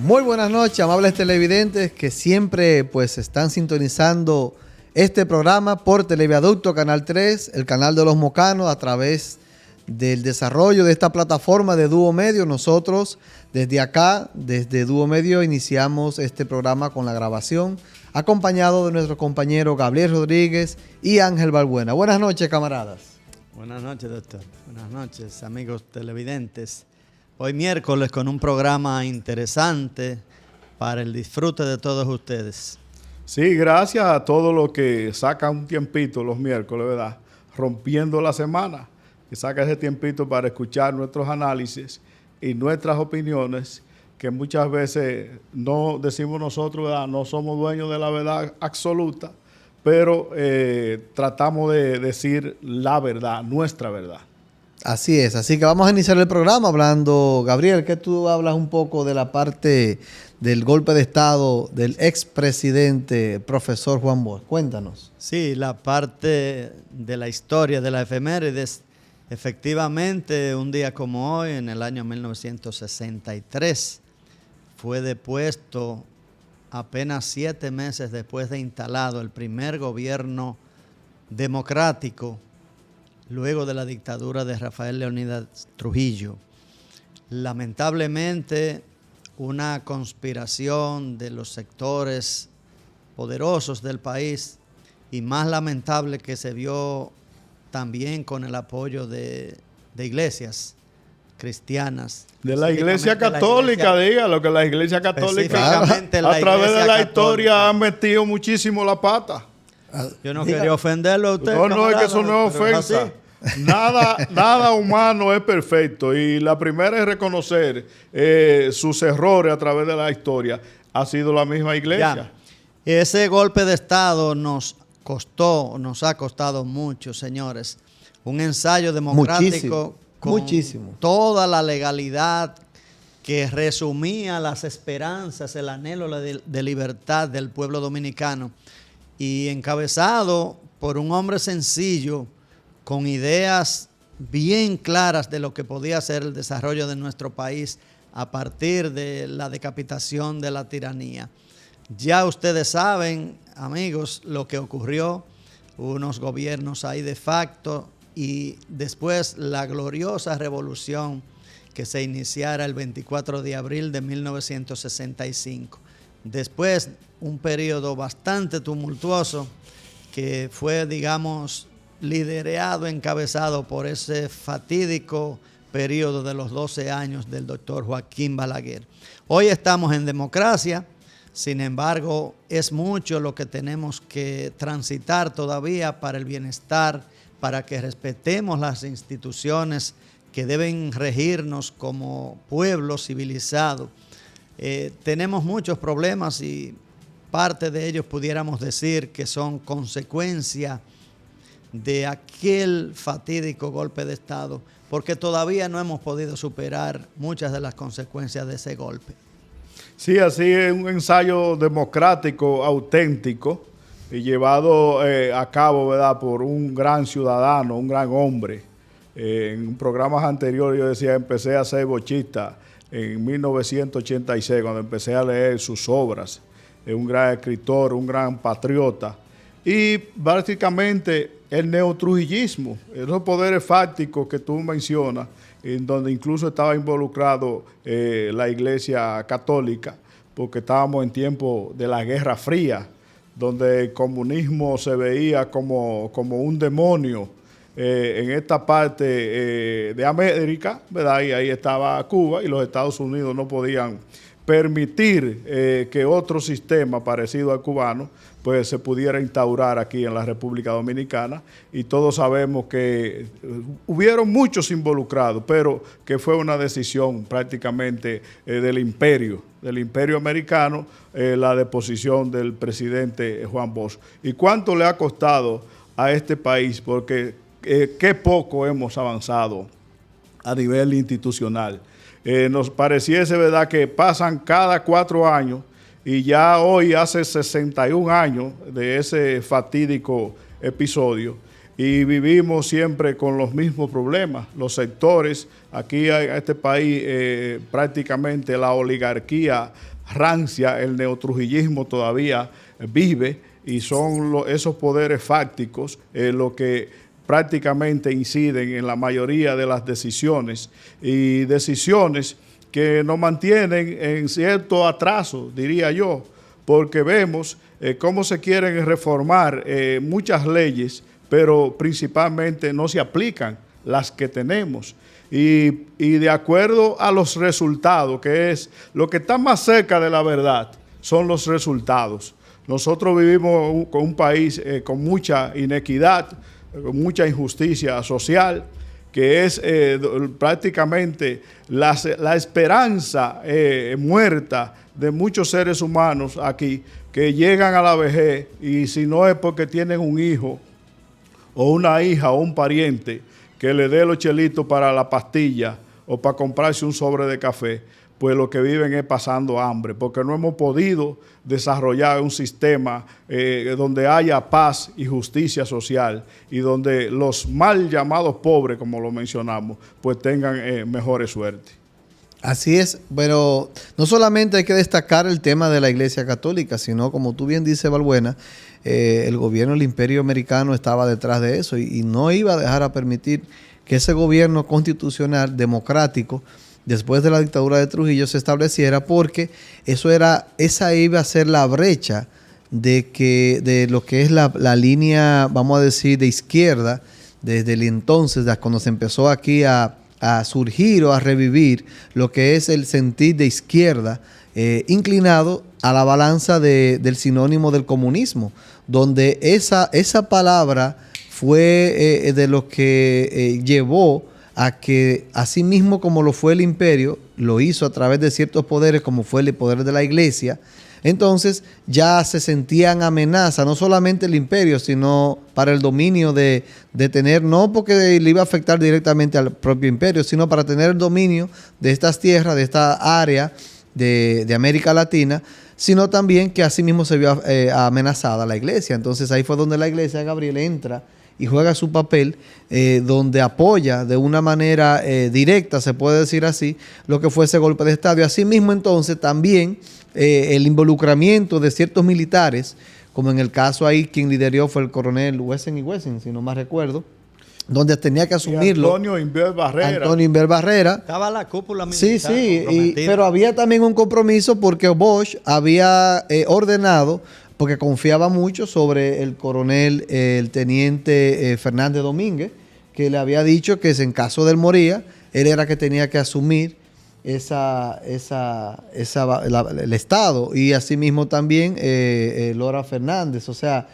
Muy buenas noches, amables televidentes que siempre pues están sintonizando este programa por Televiaducto Canal 3, el canal de los Mocanos, a través del desarrollo de esta plataforma de Dúo Medio. Nosotros desde acá, desde Dúo Medio, iniciamos este programa con la grabación, acompañado de nuestro compañero Gabriel Rodríguez y Ángel Balbuena. Buenas noches, camaradas. Buenas noches, doctor. Buenas noches, amigos televidentes. Hoy miércoles con un programa interesante para el disfrute de todos ustedes. Sí, gracias a todos los que sacan un tiempito los miércoles, ¿verdad? Rompiendo la semana, que saca ese tiempito para escuchar nuestros análisis y nuestras opiniones, que muchas veces no decimos nosotros, ¿verdad? No somos dueños de la verdad absoluta, pero tratamos de decir la verdad, nuestra verdad. Así es, así que vamos a iniciar el programa hablando, Gabriel, que tú hablas un poco de la parte del golpe de Estado del expresidente profesor Juan Bosch. Cuéntanos. Sí, la parte de la historia de la efemérides. Efectivamente, un día como hoy, en el año 1963, fue depuesto apenas 7 meses después de instalado el primer gobierno democrático luego de la dictadura de Rafael Leónidas Trujillo. Lamentablemente, una conspiración de los sectores poderosos del país, y más lamentable que se vio también con el apoyo de iglesias cristianas. De la Iglesia Católica, diga lo que la Iglesia Católica a través de la historia han metido muchísimo la pata. Yo no quería ofenderlo a usted. No, es que eso no es ofensa. Nada humano es perfecto, y la primera es reconocer sus errores a través de la historia. Ha sido la misma iglesia. Ya. Ese golpe de Estado nos ha costado mucho, señores. Un ensayo democrático muchísimo. Toda la legalidad que resumía las esperanzas, el anhelo de libertad del pueblo dominicano, y encabezado por un hombre sencillo, con ideas bien claras de lo que podía ser el desarrollo de nuestro país a partir de la decapitación de la tiranía. Ya ustedes saben, amigos, lo que ocurrió, unos gobiernos ahí de facto, y después la gloriosa revolución que se iniciara el 24 de abril de 1965. Después, un periodo bastante tumultuoso que fue, digamos, liderado, encabezado por ese fatídico periodo de los 12 años del doctor Joaquín Balaguer. Hoy estamos en democracia, sin embargo, es mucho lo que tenemos que transitar todavía para el bienestar, para que respetemos las instituciones que deben regirnos como pueblo civilizado. Tenemos muchos problemas, y parte de ellos pudiéramos decir que son consecuencia de aquel fatídico golpe de Estado, porque todavía no hemos podido superar muchas de las consecuencias de ese golpe. Sí, así es un ensayo democrático auténtico y llevado a cabo, ¿verdad?, por un gran ciudadano, un gran hombre. En programas anteriores yo decía, empecé a ser bochista en 1986, cuando empecé a leer sus obras. Es un gran escritor, un gran patriota. Y básicamente el neotrujillismo, esos poderes fácticos que tú mencionas, en donde incluso estaba involucrado la Iglesia Católica, porque estábamos en tiempo de la Guerra Fría, donde el comunismo se veía como un demonio en esta parte de América, ¿verdad? Y ahí estaba Cuba, y los Estados Unidos no podían permitir que otro sistema parecido al cubano pues se pudiera instaurar aquí en la República Dominicana, y todos sabemos que hubieron muchos involucrados, pero que fue una decisión prácticamente del imperio americano, la deposición del presidente Juan Bosch. ¿Y cuánto le ha costado a este país? Porque qué poco hemos avanzado a nivel institucional. Nos pareciese, ¿verdad?, que pasan cada 4 años, y ya hoy hace 61 años de ese fatídico episodio, y vivimos siempre con los mismos problemas. Los sectores, aquí en este país prácticamente la oligarquía rancia, el neotrujillismo todavía vive y son esos poderes fácticos los que prácticamente inciden en la mayoría de las decisiones y decisiones que nos mantienen en cierto atraso, diría yo, porque vemos cómo se quieren reformar muchas leyes, pero principalmente no se aplican las que tenemos. Y de acuerdo a los resultados, que es lo que está más cerca de la verdad, son los resultados. Nosotros vivimos con un país con mucha inequidad, con mucha injusticia social, que es prácticamente la esperanza muerta de muchos seres humanos aquí, que llegan a la vejez y si no es porque tienen un hijo o una hija o un pariente que le dé los chelitos para la pastilla o para comprarse un sobre de café, pues lo que viven es pasando hambre, porque no hemos podido desarrollar un sistema donde haya paz y justicia social y donde los mal llamados pobres, como lo mencionamos, pues tengan mejores suertes. Así es, pero no solamente hay que destacar el tema de la Iglesia Católica, sino, como tú bien dices, Balbuena, el gobierno del Imperio Americano estaba detrás de eso y no iba a dejar a permitir que ese gobierno constitucional democrático, después de la dictadura de Trujillo, se estableciera, porque esa iba a ser la brecha de lo que es la línea, vamos a decir, de izquierda, desde el entonces, cuando se empezó aquí a surgir o a revivir lo que es el sentir de izquierda, inclinado a la balanza del sinónimo del comunismo, donde esa palabra fue de lo que llevó a que, así mismo como lo fue el imperio, lo hizo a través de ciertos poderes, como fue el poder de la iglesia. Entonces ya se sentían amenaza, no solamente el imperio, sino para el dominio de tener, no porque le iba a afectar directamente al propio imperio, sino para tener el dominio de estas tierras, de esta área de América Latina, sino también que así mismo se vio amenazada la iglesia. Entonces ahí fue donde la iglesia, Gabriel, entra y juega su papel, donde apoya de una manera directa, se puede decir así, lo que fue ese golpe de Estado. Y así mismo entonces también el involucramiento de ciertos militares, como en el caso ahí quien lideró fue el coronel Wessing, si no más recuerdo, donde tenía que asumirlo. Antonio Inver Barrera. Estaba la cúpula militar. Sí, pero había también un compromiso porque Bosch había ordenado, porque confiaba mucho sobre el coronel, el teniente Fernández Domínguez, que le había dicho que en caso de él moría, él era que tenía que asumir el Estado, y asimismo también Lora Fernández. O sea,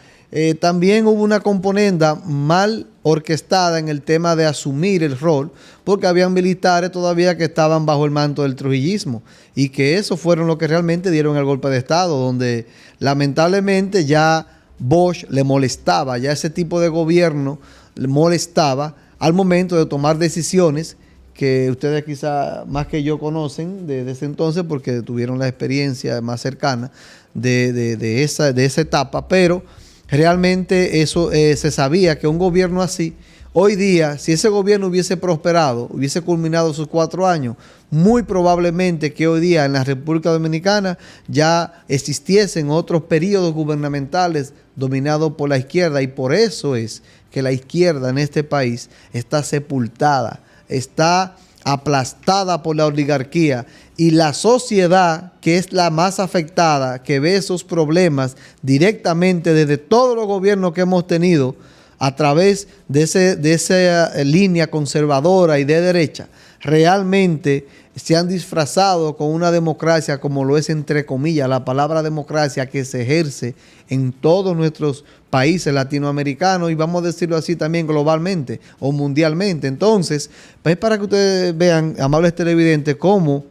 también hubo una componenda mal orquestada en el tema de asumir el rol, porque habían militares todavía que estaban bajo el manto del trujillismo, y que esos fueron los que realmente dieron el golpe de Estado, donde lamentablemente ya Bosch le molestaba, ya ese tipo de gobierno le molestaba al momento de tomar decisiones que ustedes quizá más que yo conocen de ese entonces, porque tuvieron la experiencia más cercana de esa etapa, pero realmente eso se sabía que un gobierno así, hoy día, si ese gobierno hubiese prosperado, hubiese culminado sus 4 años, muy probablemente que hoy día en la República Dominicana ya existiesen otros periodos gubernamentales dominados por la izquierda, y por eso es que la izquierda en este país está sepultada, está aplastada por la oligarquía, y la sociedad, que es la más afectada, que ve esos problemas directamente desde todos los gobiernos que hemos tenido a través de esa línea conservadora y de derecha, realmente se han disfrazado con una democracia, como lo es entre comillas la palabra democracia, que se ejerce en todos nuestros países latinoamericanos, y vamos a decirlo así también globalmente o mundialmente. Entonces, pues para que ustedes vean, amables televidentes, cómo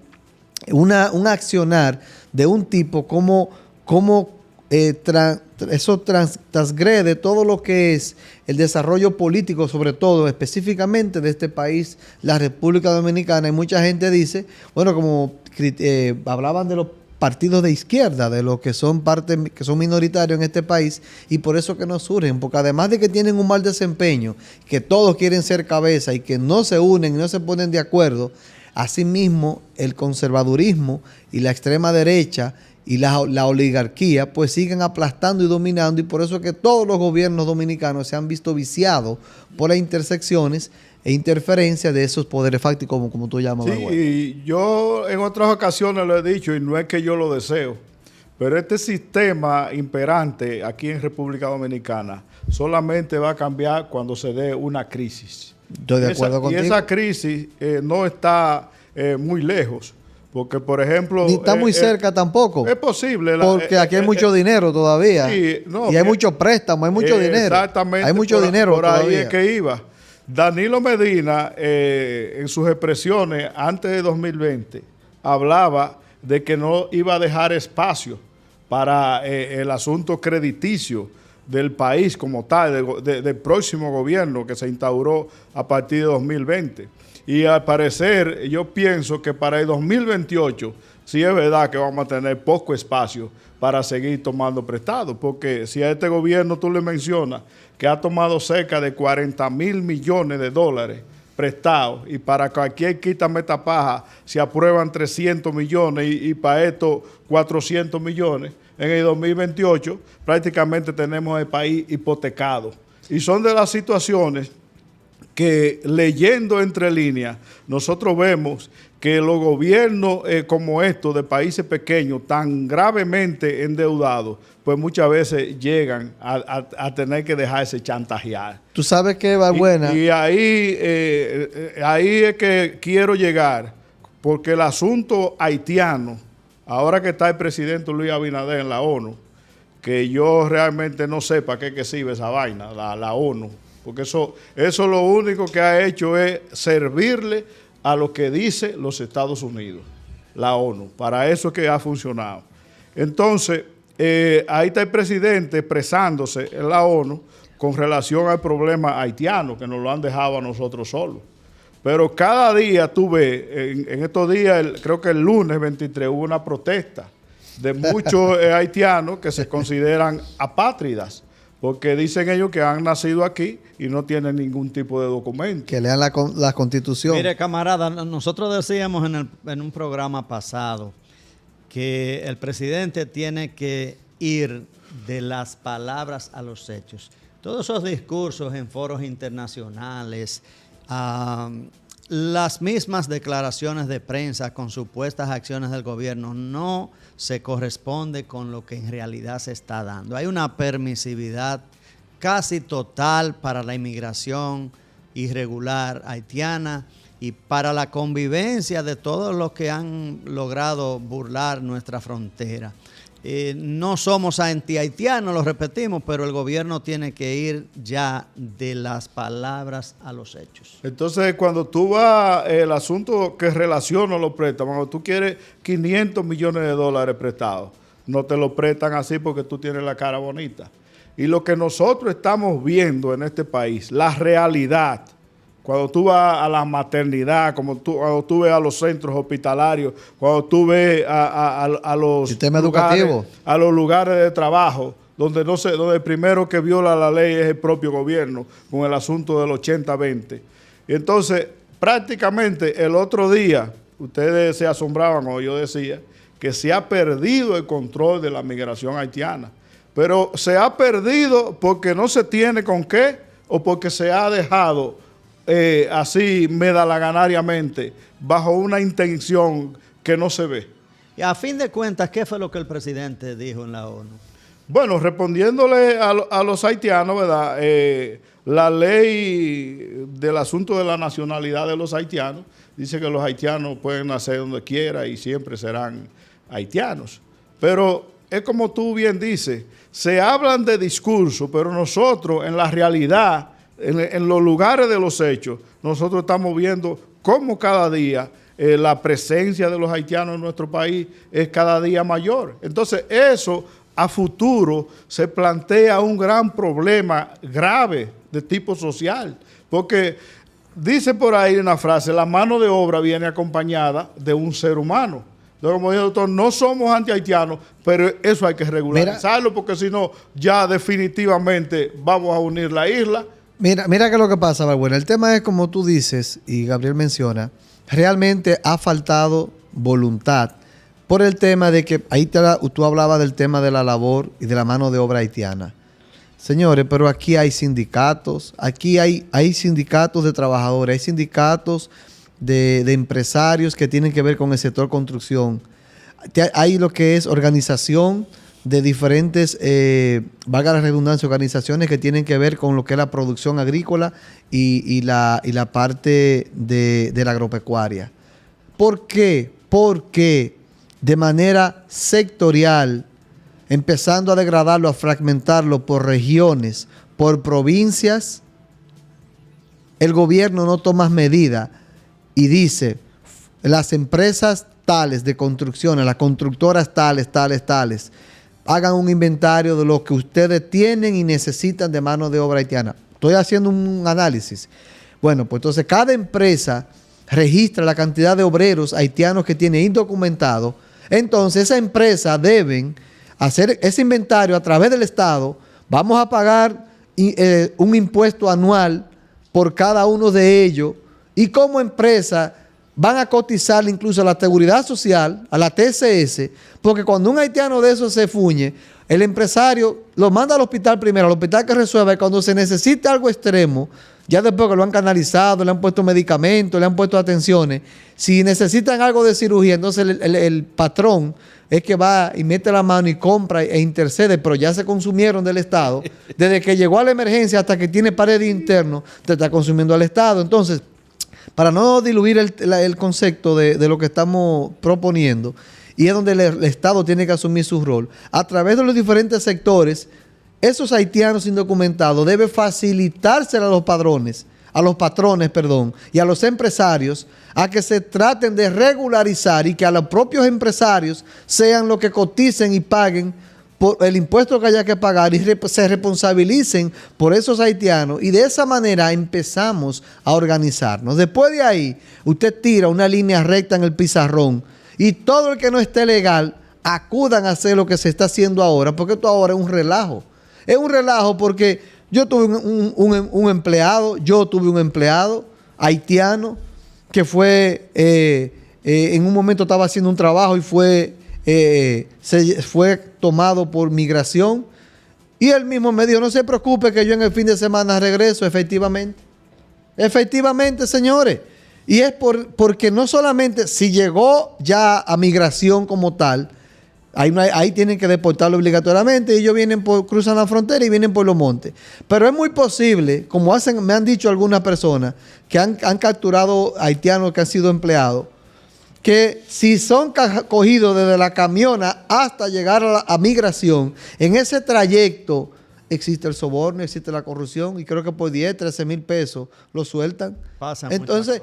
un accionar de un tipo, eso transgrede todo lo que es el desarrollo político, sobre todo específicamente de este país, la República Dominicana. Y mucha gente dice, bueno, como hablaban de los partidos de izquierda, de los que son que son minoritarios en este país, y por eso que no surgen, porque además de que tienen un mal desempeño, que todos quieren ser cabeza y que no se unen, no se ponen de acuerdo, asimismo el conservadurismo y la extrema derecha y la oligarquía pues siguen aplastando y dominando, y por eso es que todos los gobiernos dominicanos se han visto viciados por las intersecciones e interferencias de esos poderes fácticos, como tú llamas. Sí, y yo en otras ocasiones lo he dicho, y no es que yo lo deseo, pero este sistema imperante aquí en República Dominicana solamente va a cambiar cuando se dé una crisis. Estoy de acuerdo contigo. Y esa crisis no está muy lejos. Porque, por ejemplo... Ni está muy cerca tampoco. Es posible. Porque aquí hay mucho dinero todavía. Sí, no, y hay muchos préstamos, hay mucho dinero. Exactamente. Hay mucho dinero por todavía. ahí es que iba. Danilo Medina, en sus expresiones antes de 2020, hablaba de que no iba a dejar espacio para el asunto crediticio del país como tal, del próximo gobierno que se instauró a partir de 2020. Y al parecer, yo pienso que para el 2028, sí es verdad que vamos a tener poco espacio para seguir tomando prestado, porque si a este gobierno tú le mencionas que ha tomado cerca de 40,000 millones de dólares prestados, y para cualquier quita meta paja se aprueban 300 millones y para esto 400 millones, en el 2028 prácticamente tenemos el país hipotecado. Y son de las situaciones que, leyendo entre líneas, nosotros vemos que los gobiernos como estos de países pequeños, tan gravemente endeudados, pues muchas veces llegan a tener que dejarse chantajear. Tú sabes que Valbuena... Y ahí es que quiero llegar, porque el asunto haitiano, ahora que está el presidente Luis Abinader en la ONU, que yo realmente no sé para qué sirve esa vaina, la ONU, porque eso lo único que ha hecho es servirle a lo que dice los Estados Unidos, la ONU. Para eso es que ha funcionado. Entonces, ahí está el presidente expresándose en la ONU con relación al problema haitiano, que nos lo han dejado a nosotros solos. Pero cada día tú ves, en estos días, creo que el lunes 23 hubo una protesta de muchos haitianos que se consideran apátridas, porque dicen ellos que han nacido aquí y no tienen ningún tipo de documento. Que lean la Constitución. Mire, camarada, nosotros decíamos en un programa pasado que el presidente tiene que ir de las palabras a los hechos. Todos esos discursos en foros internacionales, las mismas declaraciones de prensa con supuestas acciones del gobierno no se corresponde con lo que en realidad se está dando. Hay una permisividad casi total para la inmigración irregular haitiana y para la convivencia de todos los que han logrado burlar nuestra frontera. No somos anti-haitianos, lo repetimos, pero el gobierno tiene que ir ya de las palabras a los hechos. Entonces, cuando tú vas, el asunto que relaciona los préstamos, cuando tú quieres 500 millones de dólares prestados, no te lo prestan así porque tú tienes la cara bonita. Y lo que nosotros estamos viendo en este país, la realidad, cuando tú vas a la maternidad, cuando tú ves a los centros hospitalarios, cuando tú ves a los sistema lugares, educativo, a los lugares de trabajo, donde el primero que viola la ley es el propio gobierno, con el asunto del 80-20. Y entonces, prácticamente el otro día, ustedes se asombraban cuando yo decía que se ha perdido el control de la migración haitiana. Pero se ha perdido porque no se tiene con qué o porque se ha dejado así medalaganariamente, bajo una intención que no se ve. Y a fin de cuentas, ¿qué fue lo que el presidente dijo en la ONU? Bueno, respondiéndole a los haitianos, ¿verdad? La ley del asunto de la nacionalidad de los haitianos dice que los haitianos pueden nacer donde quiera y siempre serán haitianos. Pero es como tú bien dices, se hablan de discurso, pero nosotros en la realidad, en los lugares de los hechos, nosotros estamos viendo cómo cada día la presencia de los haitianos en nuestro país es cada día mayor. Entonces eso a futuro se plantea un gran problema grave de tipo social, porque dice por ahí una frase, la mano de obra viene acompañada de un ser humano. Entonces, como dice el doctor, no somos anti-haitianos, pero eso hay que regularizarlo, porque si no, ya definitivamente vamos a unir la isla. Mira que lo que pasa, Balbuena. El tema es, como tú dices, y Gabriel menciona, realmente ha faltado voluntad por el tema de que, tú hablabas del tema de la labor y de la mano de obra haitiana. Señores, pero aquí hay sindicatos, hay sindicatos de trabajadores, hay sindicatos de empresarios que tienen que ver con el sector construcción. Hay lo que es organización de diferentes, valga la redundancia, organizaciones que tienen que ver con lo que es la producción agrícola y la parte de la agropecuaria. ¿Por qué? Porque de manera sectorial, empezando a degradarlo, a fragmentarlo por regiones, por provincias, el gobierno no toma medidas y dice, las empresas tales de construcciones, las constructoras tales, hagan un inventario de lo que ustedes tienen y necesitan de mano de obra haitiana. Estoy haciendo un análisis. Bueno, pues entonces cada empresa registra la cantidad de obreros haitianos que tiene indocumentado. Entonces esa empresa deben hacer ese inventario a través del Estado. Vamos a pagar un impuesto anual por cada uno de ellos y como empresa van a cotizar incluso a la Seguridad Social, a la TCS, porque cuando un haitiano de esos se fuñe, el empresario lo manda al hospital primero, al hospital que resuelva, y cuando se necesita algo extremo, ya después que lo han canalizado, le han puesto medicamentos, le han puesto atenciones, si necesitan algo de cirugía, entonces el patrón es que va y mete la mano y compra e intercede, pero ya se consumieron del Estado. Desde que llegó a la emergencia hasta que tiene pared interno, te está consumiendo al Estado. Entonces, para no diluir el concepto de lo que estamos proponiendo, y es donde el Estado tiene que asumir su rol, a través de los diferentes sectores, esos haitianos indocumentados debe facilitárselo a los patrones, y a los empresarios, a que se traten de regularizar y que a los propios empresarios sean los que coticen y paguen por el impuesto que haya que pagar y se responsabilicen por esos haitianos, y de esa manera empezamos a organizarnos. Después de ahí, usted tira una línea recta en el pizarrón y todo el que no esté legal acudan a hacer lo que se está haciendo ahora, porque esto ahora es un relajo. Es un relajo porque yo tuve un empleado haitiano que fue, en un momento estaba haciendo un trabajo y fue tomado por migración, y él mismo me dijo, no se preocupe que yo en el fin de semana regreso. Efectivamente, señores, y es porque no solamente si llegó ya a migración como tal, ahí tienen que deportarlo obligatoriamente, y ellos cruzan la frontera y vienen por los montes. Pero es muy posible, como me han dicho algunas personas que han capturado haitianos que han sido empleados, que si son cogidos desde la camiona hasta llegar a migración, en ese trayecto existe el soborno, existe la corrupción, y creo que por 10, 13 mil pesos lo sueltan. Entonces,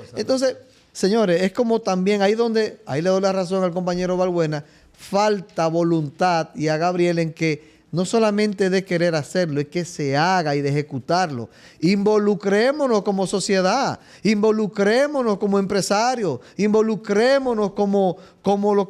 señores, es como también ahí le doy la razón al compañero Balbuena, falta voluntad, y a Gabriel, en que no solamente de querer hacerlo, es que se haga y de ejecutarlo. Involucrémonos como sociedad, involucrémonos como empresarios, involucrémonos como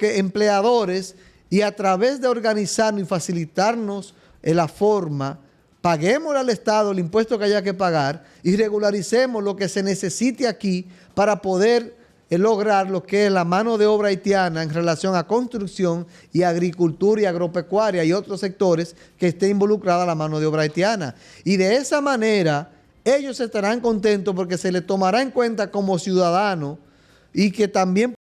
empleadores, y a través de organizarnos y facilitarnos la forma, paguémosle al Estado el impuesto que haya que pagar y regularicemos lo que se necesite aquí para poder lograr lo que es la mano de obra haitiana en relación a construcción y agricultura y agropecuaria y otros sectores que esté involucrada la mano de obra haitiana. Y de esa manera ellos estarán contentos porque se les tomará en cuenta como ciudadanos, y que también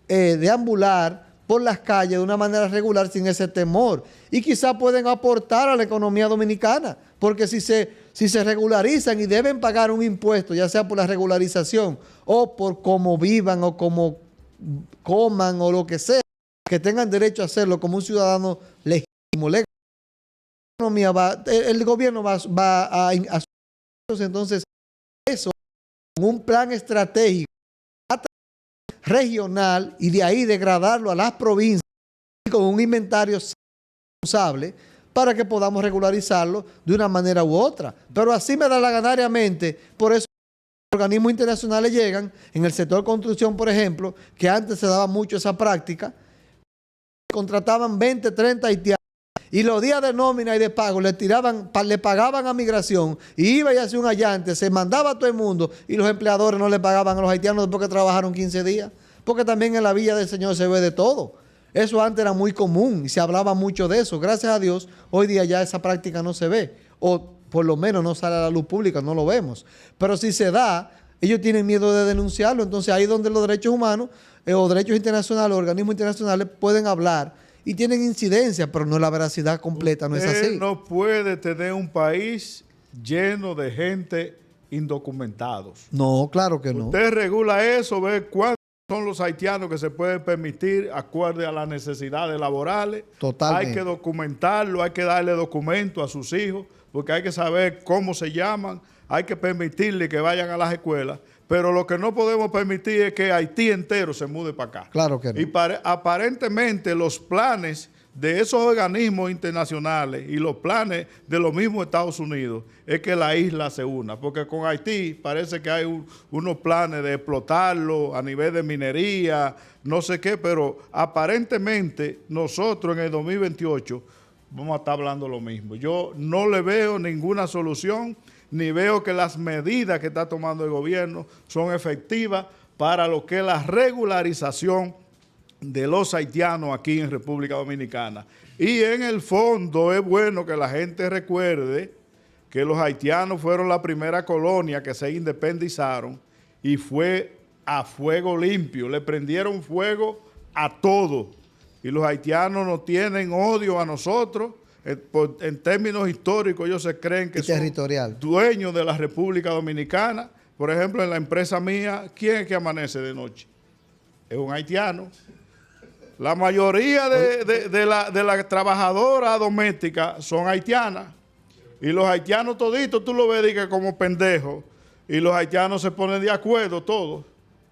deambular por las calles de una manera regular sin ese temor. Y quizás pueden aportar a la economía dominicana, porque si se regularizan y deben pagar un impuesto, ya sea por la regularización o por cómo vivan o cómo coman o lo que sea, que tengan derecho a hacerlo como un ciudadano legítimo, el gobierno va a entonces eso, con un plan estratégico regional, y de ahí degradarlo a las provincias con un inventario responsable para que podamos regularizarlo de una manera u otra. Pero así me da la ganariamente, por eso organismos internacionales llegan, en el sector construcción, por ejemplo, que antes se daba mucho esa práctica, contrataban 20, 30 haitianos y los días de nómina y de pago le pagaban a migración y iba y hacía un allante, se mandaba a todo el mundo y los empleadores no le pagaban a los haitianos después que trabajaron 15 días, porque también en la Villa del Señor se ve de todo. Eso antes era muy común y se hablaba mucho de eso. Gracias a Dios, hoy día ya esa práctica no se ve, o por lo menos no sale a la luz pública, no lo vemos. Pero si se da, ellos tienen miedo de denunciarlo. Entonces ahí es donde los derechos humanos o derechos internacionales, organismos internacionales pueden hablar y tienen incidencia, pero no la veracidad completa, no es así. No puede tener un país lleno de gente indocumentados. No, claro que no. Usted regula eso, ve cuántos son los haitianos que se pueden permitir acorde a las necesidades laborales. Totalmente. Hay que documentarlo, hay que darle documento a sus hijos, porque hay que saber cómo se llaman, hay que permitirle que vayan a las escuelas, pero lo que no podemos permitir es que Haití entero se mude para acá. Claro que no. Y aparentemente los planes de esos organismos internacionales y los planes de los mismos Estados Unidos es que la isla se una, porque con Haití parece que hay unos planes de explotarlo a nivel de minería, no sé qué, pero aparentemente nosotros en el 2028 vamos a estar hablando lo mismo. Yo no le veo ninguna solución, ni veo que las medidas que está tomando el gobierno son efectivas para lo que es la regularización de los haitianos aquí en República Dominicana. Y en el fondo es bueno que la gente recuerde que los haitianos fueron la primera colonia que se independizaron y fue a fuego limpio, le prendieron fuego a todo. Y los haitianos no tienen odio a nosotros, en términos históricos ellos se creen que son dueños de la República Dominicana. Por ejemplo, en la empresa mía, ¿quién es que amanece de noche? Es un haitiano. La mayoría de las trabajadoras domésticas son haitianas. Y los haitianos toditos, tú lo ves diga, como pendejos. Y los haitianos se ponen de acuerdo todos.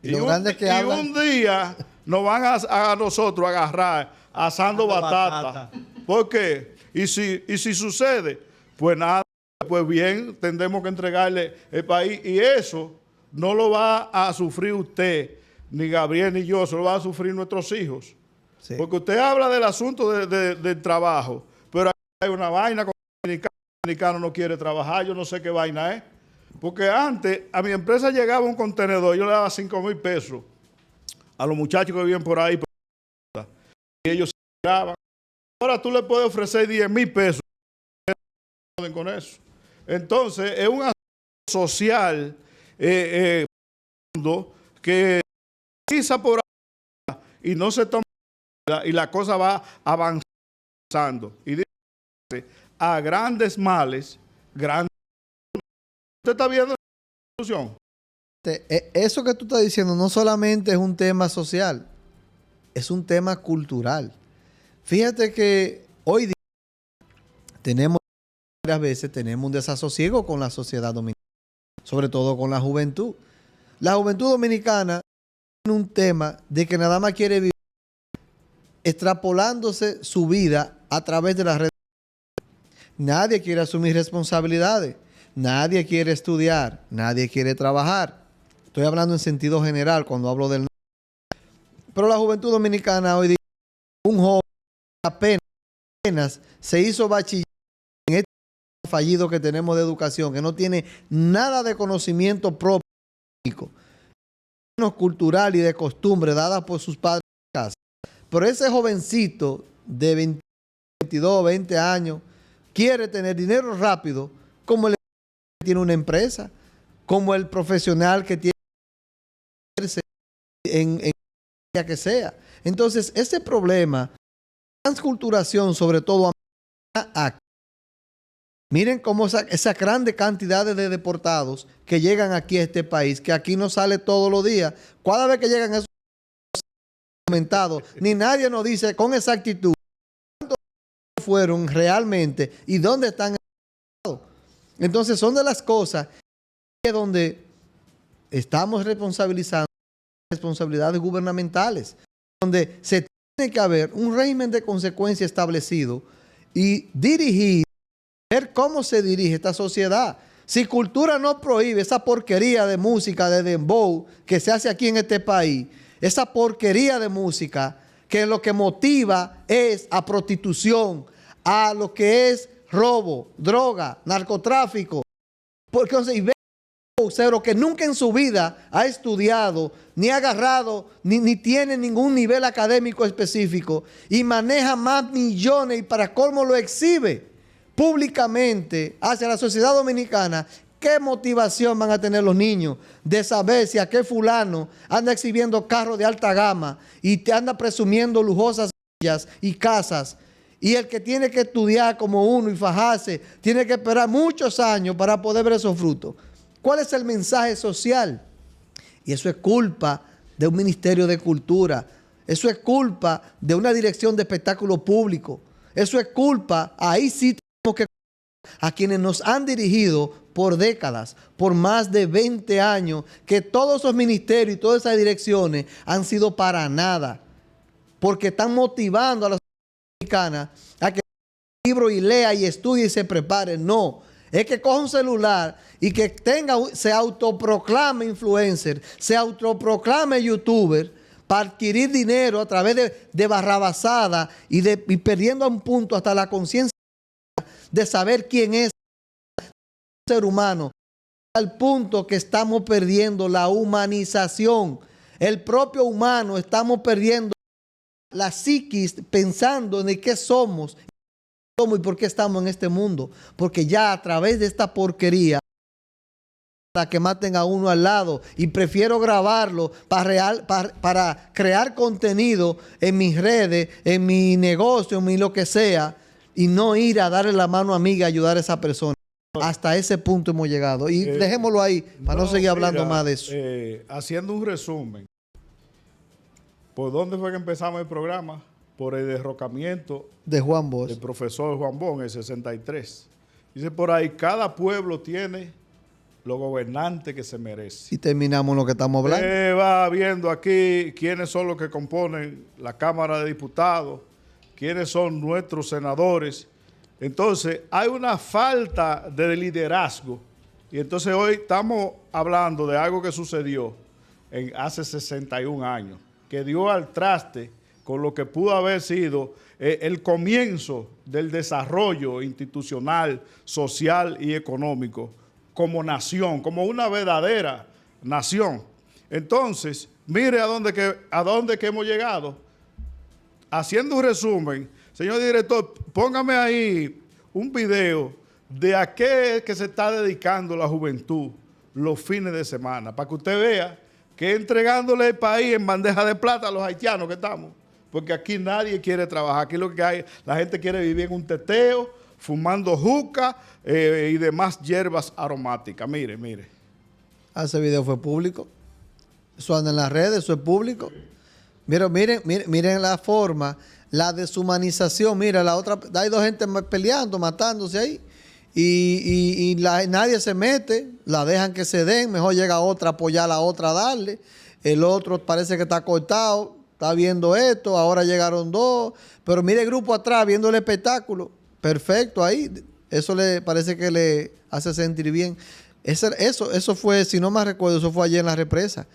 Y un día nos van a nosotros a agarrar asando batata. ¿Por qué? Y si sucede, pues nada, pues bien, tendremos que entregarle el país. Y eso no lo va a sufrir usted, ni Gabriel, ni yo, eso lo van a sufrir nuestros hijos. Sí. Porque usted habla del asunto del trabajo, pero hay una vaina con el dominicano no quiere trabajar, yo no sé qué vaina es. Porque antes a mi empresa llegaba un contenedor, yo le daba 5,000 pesos a los muchachos que vivían por ahí. Y ellos se graban. Ahora tú le puedes ofrecer 10,000 pesos con eso. Entonces es un asunto social que quizá por ahí y no se toma y la cosa va avanzando. Y dice, a grandes males, grandes. ¿Usted está viendo la solución? Eso que tú estás diciendo no solamente es un tema social, es un tema cultural. Fíjate que hoy día varias veces tenemos un desasosiego con la sociedad dominicana, sobre todo con la juventud. La juventud dominicana tiene un tema de que nada más quiere vivir extrapolándose su vida a través de las redes sociales. Nadie quiere asumir responsabilidades, nadie quiere estudiar, nadie quiere trabajar. Estoy hablando en sentido general cuando hablo del... Pero la juventud dominicana hoy día, un joven apenas se hizo bachiller en este fallido que tenemos de educación, que no tiene nada de conocimiento propio, cultural y de costumbre dadas por sus padres en casa. Pero ese jovencito de 22, 20 años quiere tener dinero rápido, como el que tiene una empresa, como el profesional que tiene en la que sea. Entonces, ese problema, transculturación, sobre todo aquí. Miren cómo esa grande cantidad de deportados que llegan aquí a este país, que aquí no sale todos los días. Cada vez que llegan esos comentados, ni nadie nos dice con exactitud cuántos fueron realmente y dónde están. Entonces son de las cosas que donde estamos responsabilizando responsabilidades gubernamentales, donde se tiene que haber un régimen de consecuencia establecido y dirigir, ver cómo se dirige esta sociedad. Si cultura no prohíbe esa porquería de música de dembow que se hace aquí en este país, esa porquería de música que lo que motiva es a prostitución, a lo que es robo, droga, narcotráfico. Porque y ve un que nunca en su vida ha estudiado, ni ha agarrado, ni tiene ningún nivel académico específico y maneja más millones y para colmo lo exhibe públicamente hacia la sociedad dominicana. ¿Qué motivación van a tener los niños de saber si aquel fulano anda exhibiendo carros de alta gama y te anda presumiendo lujosas villas y casas? Y el que tiene que estudiar como uno y fajarse, tiene que esperar muchos años para poder ver esos frutos. ¿Cuál es el mensaje social? Y eso es culpa de un Ministerio de Cultura. Eso es culpa de una dirección de espectáculo público. Eso es culpa, ahí sí tenemos que a quienes nos han dirigido por décadas, por más de 20 años, que todos esos ministerios y todas esas direcciones han sido para nada, porque están motivando a la sociedad dominicana a que libro y lea y estudie y se prepare. No, es que coja un celular y que se autoproclame influencer, se autoproclame youtuber para adquirir dinero a través de barrabasada y perdiendo a un punto hasta la conciencia de saber quién es el ser humano, al punto que estamos perdiendo la humanización. El propio humano, estamos perdiendo la psiquis pensando en qué somos y por qué estamos en este mundo. Porque ya a través de esta porquería, para que maten a uno al lado, y prefiero grabarlo para crear contenido en mis redes, en mi negocio, en mi lo que sea, y no ir a darle la mano amiga a ayudar a esa persona. Hasta ese punto hemos llegado. Y dejémoslo ahí para no seguir hablando más de eso. Haciendo un resumen, ¿por dónde fue que empezamos el programa? Por el derrocamiento de Juan Bosch, del profesor Juan Bosch en el 63. Dice por ahí, cada pueblo tiene los gobernantes que se merece. Y terminamos lo que estamos hablando. Va viendo aquí quiénes son los que componen la Cámara de Diputados, quiénes son nuestros senadores. Entonces, hay una falta de liderazgo. Y entonces hoy estamos hablando de algo que sucedió hace 61 años, que dio al traste con lo que pudo haber sido el comienzo del desarrollo institucional, social y económico como nación, como una verdadera nación. Entonces, mire a dónde que hemos llegado. Haciendo un resumen, señor director, póngame ahí un video de a qué que se está dedicando la juventud los fines de semana, para que usted vea que entregándole el país en bandeja de plata a los haitianos que estamos, porque aquí nadie quiere trabajar, aquí lo que hay, la gente quiere vivir en un teteo, fumando juca y demás hierbas aromáticas. Mire, mire. Ese video fue público, eso anda en las redes, eso es público. Miren la forma, la deshumanización. Mira, la otra, hay dos gente peleando, matándose ahí. Y nadie se mete, la dejan que se den, mejor llega otra, apoyar a la otra, darle. El otro parece que está cortado, está viendo esto, ahora llegaron dos. Pero mire el grupo atrás, viendo el espectáculo. Perfecto, ahí. Eso le parece que le hace sentir bien. Eso fue, si no me recuerdo, eso fue ayer en la represa.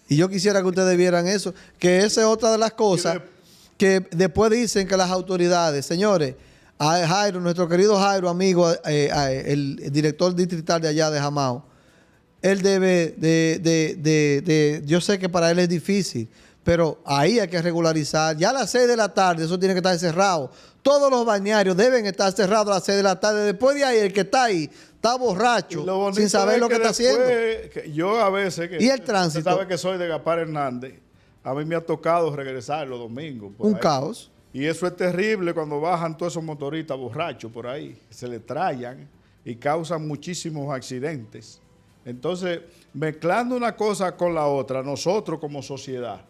Y yo quisiera que ustedes vieran eso, que esa es otra de las cosas que después dicen que las autoridades, señores, a Jairo, nuestro querido Jairo, amigo, el director distrital de allá de Jamao, él debe yo sé que para él es difícil, pero ahí hay que regularizar. Ya a las 6 de la tarde eso tiene que estar cerrado. Todos los balnearios deben estar cerrados a las 6 de la tarde. Después de ahí, el que está ahí está borracho, sin saber lo que está haciendo. Yo a veces... ¿Y el tránsito? Usted sabe que soy de Gaspar Hernández. A mí me ha tocado regresar los domingos. Un caos. Y eso es terrible cuando bajan todos esos motoristas borrachos por ahí. Se le trayan y causan muchísimos accidentes. Entonces, mezclando una cosa con la otra, nosotros como sociedad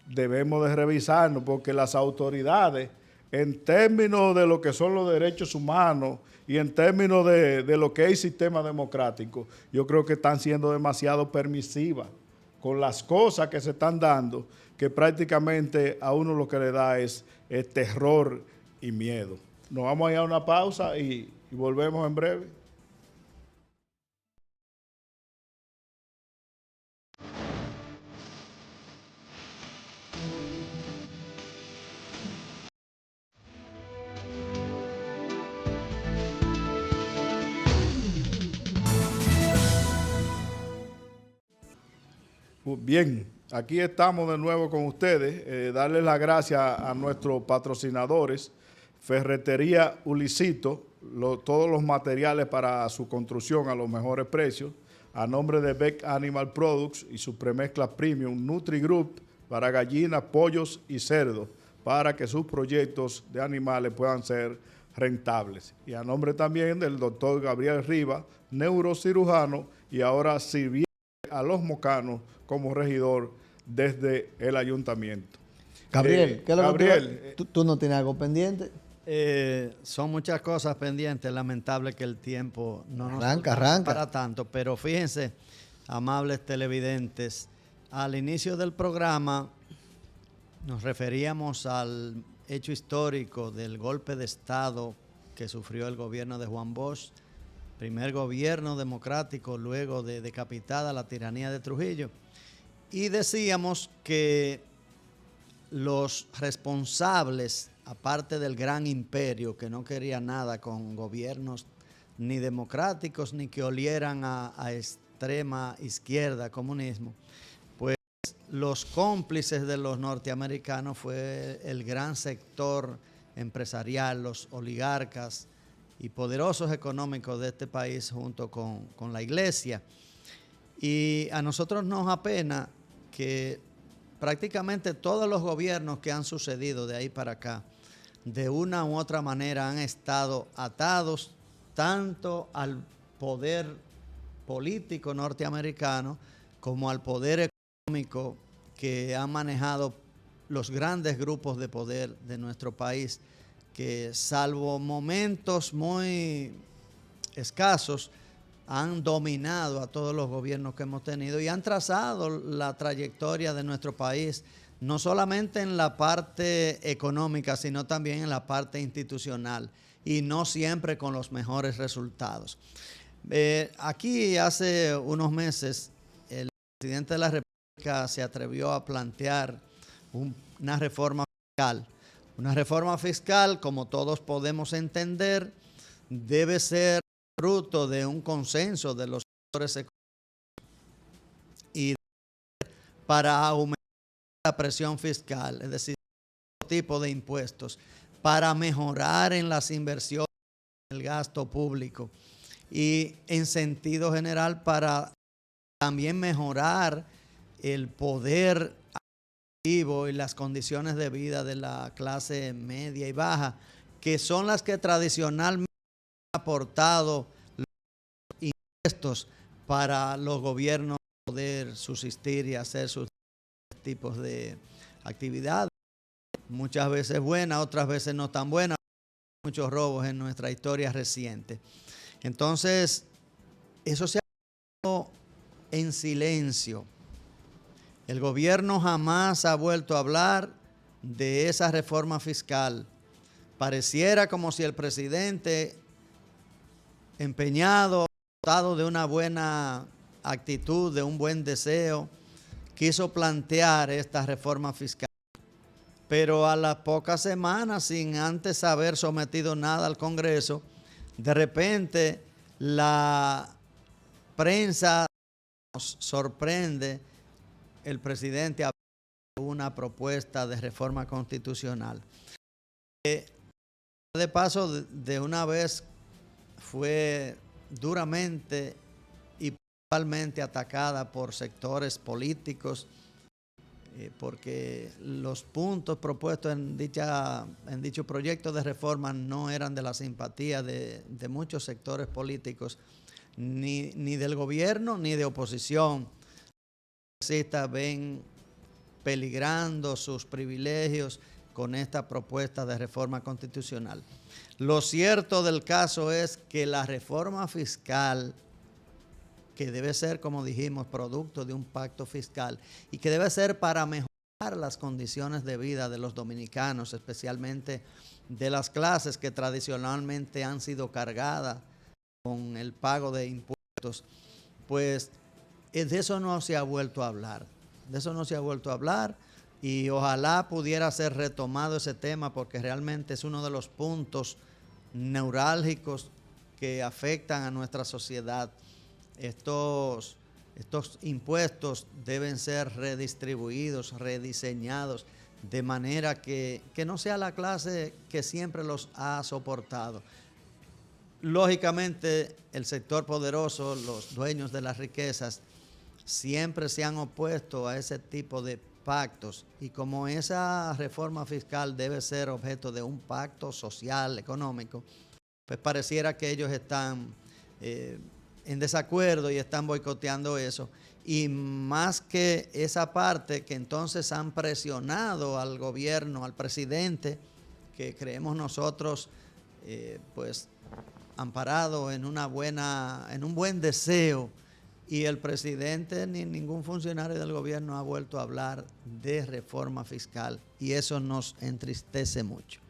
debemos de revisarnos, porque las autoridades, en términos de lo que son los derechos humanos y en términos de lo que es el sistema democrático, yo creo que están siendo demasiado permisivas con las cosas que se están dando, que prácticamente a uno lo que le da es terror y miedo. Nos vamos a ir a una pausa y volvemos en breve. Bien, aquí estamos de nuevo con ustedes. Darles las gracias a nuestros patrocinadores, Ferretería Ulicito, todos los materiales para su construcción a los mejores precios, a nombre de Beck Animal Products y su premezcla premium Nutri Group para gallinas, pollos y cerdos, para que sus proyectos de animales puedan ser rentables. Y a nombre también del doctor Gabriel Rivas, neurocirujano, y ahora sirviendo a los mocanos como regidor desde el ayuntamiento. Gabriel, ¿qué es lo Gabriel, que tú no tienes algo pendiente? Son muchas cosas pendientes, lamentable que el tiempo no nos Arranca. para tanto, pero fíjense, amables televidentes, al inicio del programa nos referíamos al hecho histórico del golpe de Estado que sufrió el gobierno de Juan Bosch, primer gobierno democrático luego de decapitada la tiranía de Trujillo, y decíamos que los responsables, aparte del gran imperio que no quería nada con gobiernos ni democráticos ni que olieran a extrema izquierda, comunismo, pues los cómplices de los norteamericanos fue el gran sector empresarial, los oligarcas y poderosos económicos de este país junto con la iglesia. Y a nosotros nos apena que prácticamente todos los gobiernos que han sucedido de ahí para acá, de una u otra manera han estado atados tanto al poder político norteamericano como al poder económico que han manejado los grandes grupos de poder de nuestro país, que salvo momentos muy escasos, han dominado a todos los gobiernos que hemos tenido y han trazado la trayectoria de nuestro país, no solamente en la parte económica, sino también en la parte institucional, y no siempre con los mejores resultados. Aquí hace unos meses el presidente de la República se atrevió a plantear una reforma fiscal. Una reforma fiscal, como todos podemos entender, debe ser fruto de un consenso de los sectores económicos y para aumentar la presión fiscal, es decir, todo tipo de impuestos, para mejorar en las inversiones, en el gasto público y en sentido general para también mejorar el poder adquisitivo y las condiciones de vida de la clase media y baja, que son las que tradicionalmente han aportado los impuestos para los gobiernos poder subsistir y hacer sus tipos de actividades, muchas veces buenas, otras veces no tan buenas, muchos robos en nuestra historia reciente. Entonces, eso se ha hecho en silencio. El gobierno jamás ha vuelto a hablar de esa reforma fiscal. Pareciera como si el presidente, empeñado, dotado de una buena actitud, de un buen deseo, quiso plantear esta reforma fiscal. Pero a las pocas semanas, sin antes haber sometido nada al Congreso, de repente la prensa nos sorprende el presidente a una propuesta de reforma constitucional. De paso, de una vez fue duramente y principalmente atacada por sectores políticos, porque los puntos propuestos en dicho proyecto de reforma no eran de la simpatía de muchos sectores políticos, ni del gobierno ni de oposición. Los progresistas ven peligrando sus privilegios con esta propuesta de reforma constitucional. Lo cierto del caso es que la reforma fiscal, que debe ser, como dijimos, producto de un pacto fiscal y que debe ser para mejorar las condiciones de vida de los dominicanos, especialmente de las clases que tradicionalmente han sido cargadas con el pago de impuestos, pues de eso no se ha vuelto a hablar. De eso no se ha vuelto a hablar y ojalá pudiera ser retomado ese tema, porque realmente es uno de los puntos neurálgicos que afectan a nuestra sociedad. Estos Estos impuestos deben ser redistribuidos, rediseñados, de manera que no sea la clase que siempre los ha soportado. Lógicamente, el sector poderoso, los dueños de las riquezas, siempre se han opuesto a ese tipo de pactos, y como esa reforma fiscal debe ser objeto de un pacto social, económico, pues pareciera que ellos están en desacuerdo y están boicoteando eso. Y más que esa parte, que entonces han presionado al gobierno, al presidente, que creemos nosotros pues amparado en un buen deseo, y el presidente ni ningún funcionario del gobierno ha vuelto a hablar de reforma fiscal, y eso nos entristece mucho.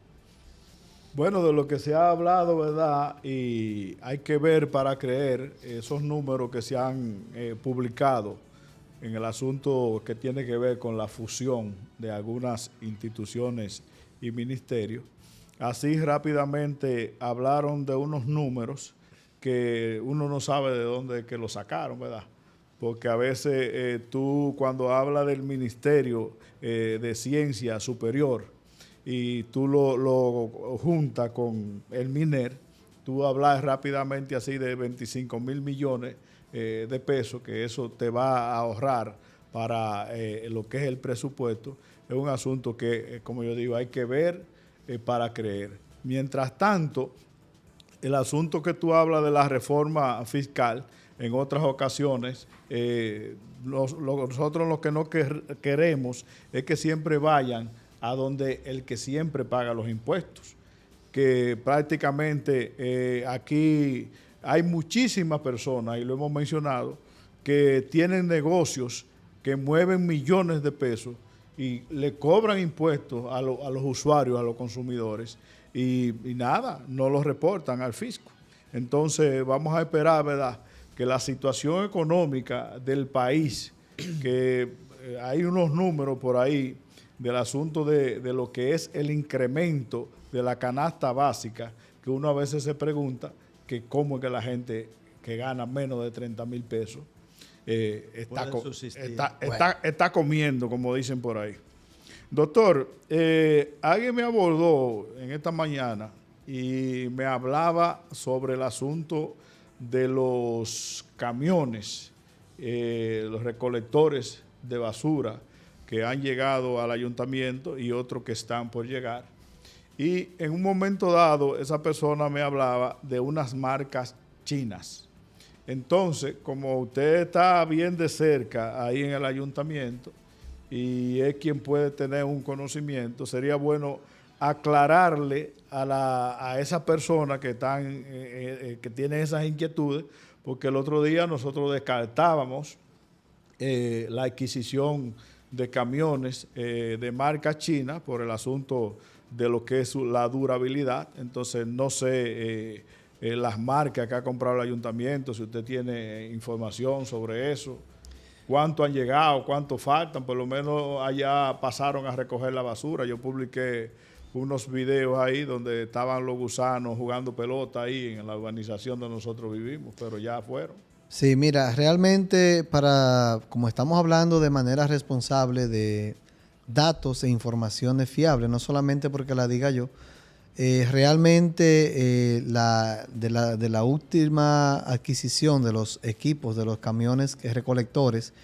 Bueno, de lo que se ha hablado, ¿verdad? Y hay que ver para creer esos números que se han publicado en el asunto que tiene que ver con la fusión de algunas instituciones y ministerios. Así rápidamente hablaron de unos números que uno no sabe de dónde que lo sacaron, ¿verdad? Porque a veces tú cuando hablas del Ministerio de Ciencia Superior y tú lo juntas con el MINER, tú hablas rápidamente así de 25 mil millones de pesos, que eso te va a ahorrar para lo que es el presupuesto. Es un asunto que, como yo digo, hay que ver para creer. Mientras tanto, el asunto que tú hablas de la reforma fiscal, en otras ocasiones, nosotros lo que no queremos es que siempre vayan a donde el que siempre paga los impuestos. Que prácticamente aquí hay muchísimas personas, y lo hemos mencionado, que tienen negocios que mueven millones de pesos y le cobran impuestos a los usuarios, a los consumidores, y nada, no los reportan al fisco. Entonces vamos a esperar, ¿verdad?, que la situación económica del país, que hay unos números por ahí del asunto de lo que es el incremento de la canasta básica, que uno a veces se pregunta que cómo es que la gente que gana menos de 30 mil pesos está comiendo, como dicen por ahí. Doctor, alguien me abordó en esta mañana y me hablaba sobre el asunto de los camiones, los recolectores de basura que han llegado al ayuntamiento y otros que están por llegar. Y en un momento dado, esa persona me hablaba de unas marcas chinas. Entonces, como usted está bien de cerca ahí en el ayuntamiento y es quien puede tener un conocimiento, sería bueno aclararle a esa persona que tiene esas inquietudes, porque el otro día nosotros descartábamos la adquisición de camiones de marca china por el asunto de lo que es la durabilidad. Entonces no sé las marcas que ha comprado el ayuntamiento, si usted tiene información sobre eso, cuánto han llegado, cuánto faltan. Por lo menos allá pasaron a recoger la basura. Yo publiqué unos videos ahí donde estaban los gusanos jugando pelota ahí en la urbanización donde nosotros vivimos, pero ya fueron. Sí, mira, realmente como estamos hablando de manera responsable de datos e informaciones fiables, no solamente porque la diga yo, realmente de la última adquisición de los equipos, de los camiones recolectores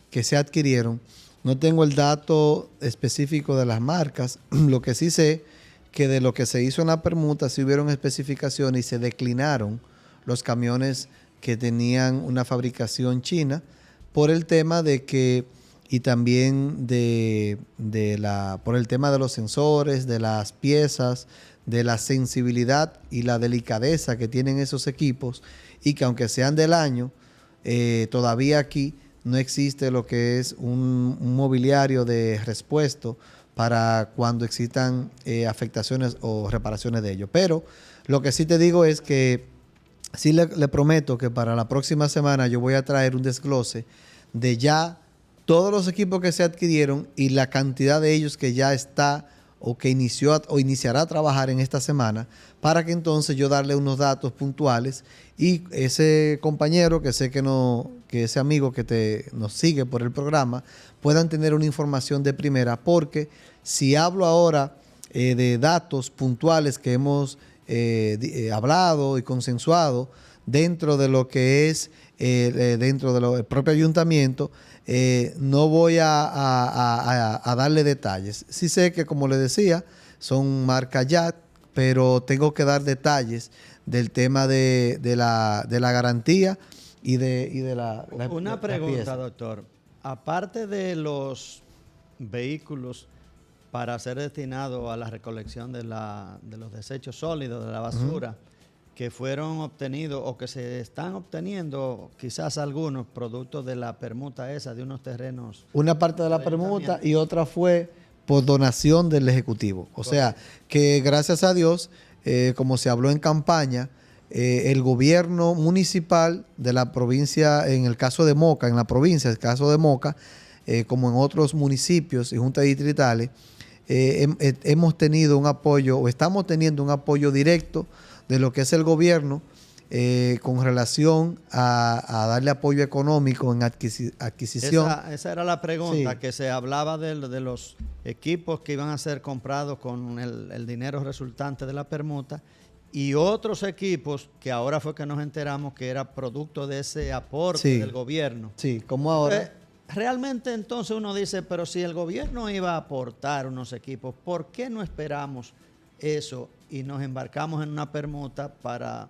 que se adquirieron, no tengo el dato específico de las marcas. Lo que sí sé que de lo que se hizo en la permuta sí hubieron especificaciones y se declinaron los camiones que tenían una fabricación china por el tema de que, y también por el tema de los sensores, de las piezas, de la sensibilidad y la delicadeza que tienen esos equipos, y que aunque sean del año, todavía aquí no existe lo que es un mobiliario de respuesto para cuando existan afectaciones o reparaciones de ellos. Pero lo que sí te digo es que sí le prometo que para la próxima semana yo voy a traer un desglose de ya todos los equipos que se adquirieron y la cantidad de ellos que ya está o que inició o iniciará a trabajar en esta semana, para que entonces yo darle unos datos puntuales y ese compañero que sé que ese amigo que nos sigue por el programa puedan tener una información de primera, porque si hablo ahora de datos puntuales que hemos hablado y consensuado dentro de lo que es dentro del propio ayuntamiento, no voy a darle detalles. Sí sé que, como le decía, son marca ya, pero tengo que dar detalles del tema de la garantía y de la Una pregunta, doctor. Aparte de los vehículos para ser destinados a la recolección de los desechos sólidos, de la basura, que fueron obtenidos o que se están obteniendo, quizás algunos, productos de la permuta esa, de unos terrenos. Una parte de la permuta y otra fue por donación del Ejecutivo. O sea, que gracias a Dios, como se habló en campaña, el gobierno municipal de la provincia, en el caso de Moca, en la provincia, el caso de Moca, como en otros municipios y juntas distritales, hemos tenido un apoyo, o estamos teniendo un apoyo directo de lo que es el gobierno con relación a darle apoyo económico en adquisición. Esa era la pregunta, sí, que se hablaba de los equipos que iban a ser comprados con el dinero resultante de la permuta y otros equipos que ahora fue que nos enteramos que era producto de ese aporte sí, del gobierno. Sí, como ahora. Realmente entonces uno dice, pero si el gobierno iba a aportar unos equipos, ¿por qué no esperamos eso y nos embarcamos en una permuta para,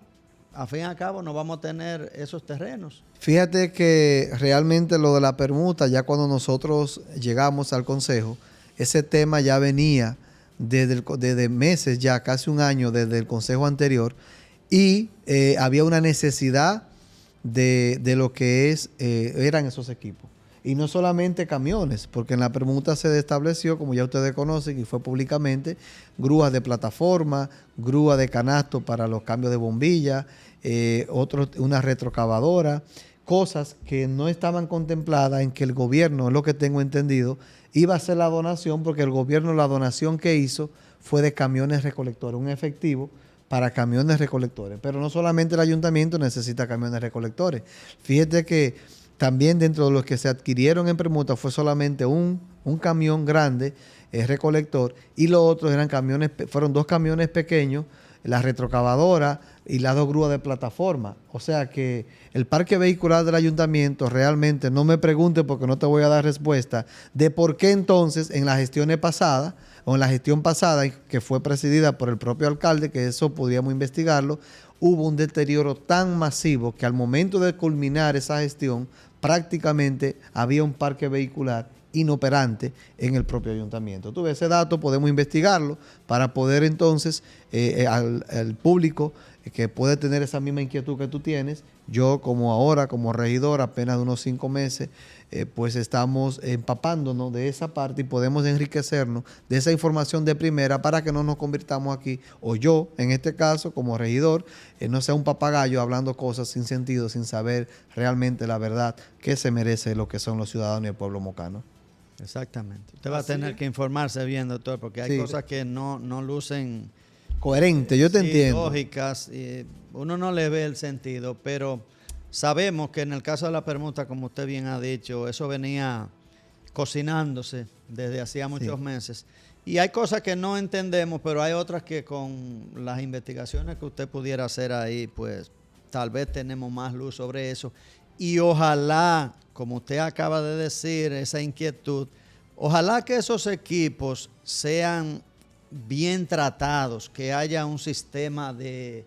a fin y al cabo, no vamos a tener esos terrenos? Fíjate que realmente lo de la permuta, ya cuando nosotros llegamos al consejo, ese tema ya venía desde meses, ya casi un año desde el consejo anterior, y había una necesidad de lo que eran esos equipos. Y no solamente camiones, porque en la permuta se estableció, como ya ustedes conocen, y fue públicamente, grúas de plataforma, grúas de canasto para los cambios de bombilla, una retrocavadora, cosas que no estaban contempladas en que el gobierno, es lo que tengo entendido, iba a hacer la donación, porque el gobierno la donación que hizo fue de camiones recolectores, un efectivo para camiones recolectores. Pero no solamente el ayuntamiento necesita camiones recolectores. Fíjate que también dentro de los que se adquirieron en permuta fue solamente un camión grande, recolector, y los otros fueron 2 camiones pequeños, la retrocavadora y las 2 grúas de plataforma. O sea que el parque vehicular del ayuntamiento realmente, no me pregunte porque no te voy a dar respuesta de por qué entonces en las gestiones pasadas, o en la gestión pasada, que fue presidida por el propio alcalde, que eso podríamos investigarlo, hubo un deterioro tan masivo que al momento de culminar esa gestión, prácticamente había un parque vehicular inoperante en el propio ayuntamiento. Tú ves ese dato, podemos investigarlo para poder entonces al público que puede tener esa misma inquietud que tú tienes. Yo como regidor, apenas de unos 5 meses, pues estamos empapándonos de esa parte y podemos enriquecernos de esa información de primera para que no nos convirtamos aquí, o yo, en este caso, como regidor, no sea un papagayo hablando cosas sin sentido, sin saber realmente la verdad que se merece lo que son los ciudadanos y el pueblo mocano. Exactamente. Usted va a tener que informarse bien, doctor, porque hay cosas que no lucen coherente, yo te entiendo. Lógicas, uno no le ve el sentido, pero sabemos que en el caso de la permuta, como usted bien ha dicho, eso venía cocinándose desde hacía muchos meses. Y hay cosas que no entendemos, pero hay otras que con las investigaciones que usted pudiera hacer ahí, pues tal vez tenemos más luz sobre eso. Y ojalá, como usted acaba de decir, esa inquietud, ojalá que esos equipos sean bien tratados, que haya un sistema de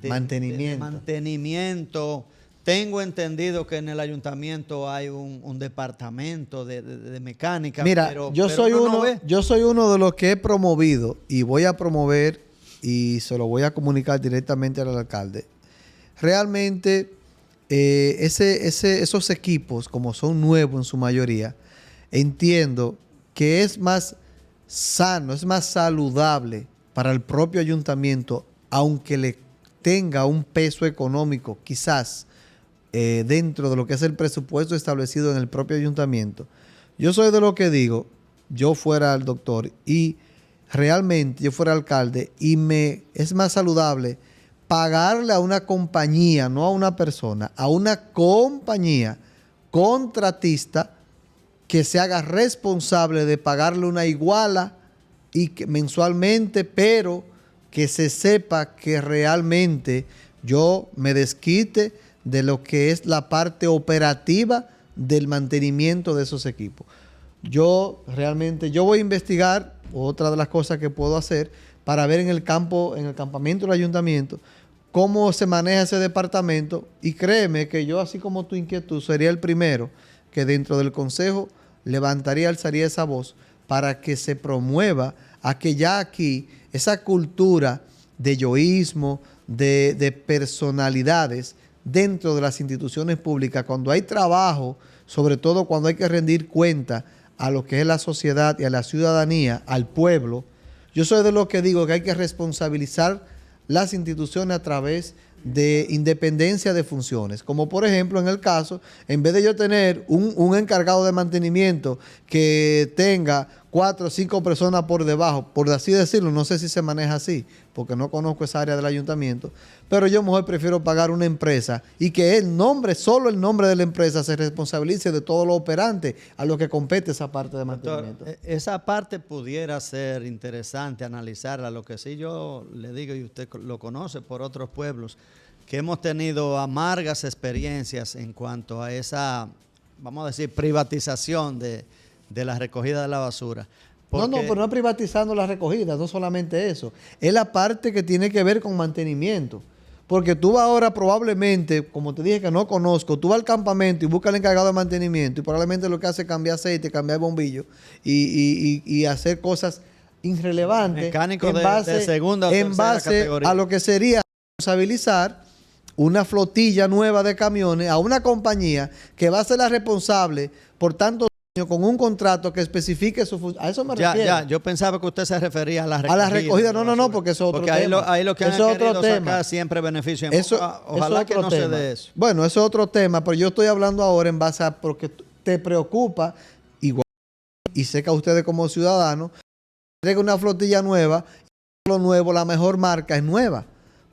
mantenimiento. Tengo entendido que en el ayuntamiento hay un departamento de mecánica. Mira, yo soy uno de los que he promovido y voy a promover y se lo voy a comunicar directamente al alcalde. Realmente esos equipos, como son nuevos en su mayoría, entiendo que es más sano, es más saludable para el propio ayuntamiento, aunque le tenga un peso económico quizás dentro de lo que es el presupuesto establecido en el propio ayuntamiento. Yo soy de lo que digo, yo fuera el doctor, y realmente yo fuera alcalde y es más saludable pagarle a una compañía, no a una persona, a una compañía contratista que se haga responsable de pagarle una iguala y que mensualmente, pero que se sepa que realmente yo me desquite de lo que es la parte operativa del mantenimiento de esos equipos. Yo voy a investigar otra de las cosas que puedo hacer para ver en el campamento del ayuntamiento, cómo se maneja ese departamento, y créeme que yo, así como tu inquietud, sería el primero que dentro del consejo alzaría esa voz para que se promueva a que ya aquí esa cultura de yoísmo, de personalidades dentro de las instituciones públicas, cuando hay trabajo, sobre todo cuando hay que rendir cuenta a lo que es la sociedad y a la ciudadanía, al pueblo, yo soy de los que digo que hay que responsabilizar las instituciones a través de independencia de funciones. Como por ejemplo en el caso, en vez de yo tener un encargado de mantenimiento que tenga 4 o 5 personas por debajo, por así decirlo, no sé si se maneja así, porque no conozco esa área del ayuntamiento, pero yo mejor prefiero pagar una empresa y que solo el nombre de la empresa se responsabilice de todo lo operante a lo que compete esa parte de mantenimiento. Doctor, esa parte pudiera ser interesante analizarla. Lo que sí yo le digo, y usted lo conoce por otros pueblos, que hemos tenido amargas experiencias en cuanto a esa, vamos a decir, privatización de la recogida de la basura. No, pero no privatizando la recogida, no solamente eso. Es la parte que tiene que ver con mantenimiento. Porque tú vas ahora probablemente, como te dije que no conozco, tú vas al campamento y buscas al encargado de mantenimiento y probablemente lo que hace es cambiar aceite, cambiar bombillo y hacer cosas irrelevantes. Mecánico de segunda o tercera categoría. A lo que sería responsabilizar una flotilla nueva de camiones a una compañía que va a ser la responsable por tantos años con un contrato que especifique su función. A eso me refiero. Yo pensaba que usted se refería a la recogida. A la recogida, no, porque eso es otro tema. Porque ahí lo que han querido sacar siempre beneficio. Ojalá que no se dé eso. Bueno, eso es otro tema, pero yo estoy hablando ahora en base a porque te preocupa, igual, y sé que a ustedes como ciudadanos, traiga una flotilla nueva, lo nuevo, la mejor marca es nueva.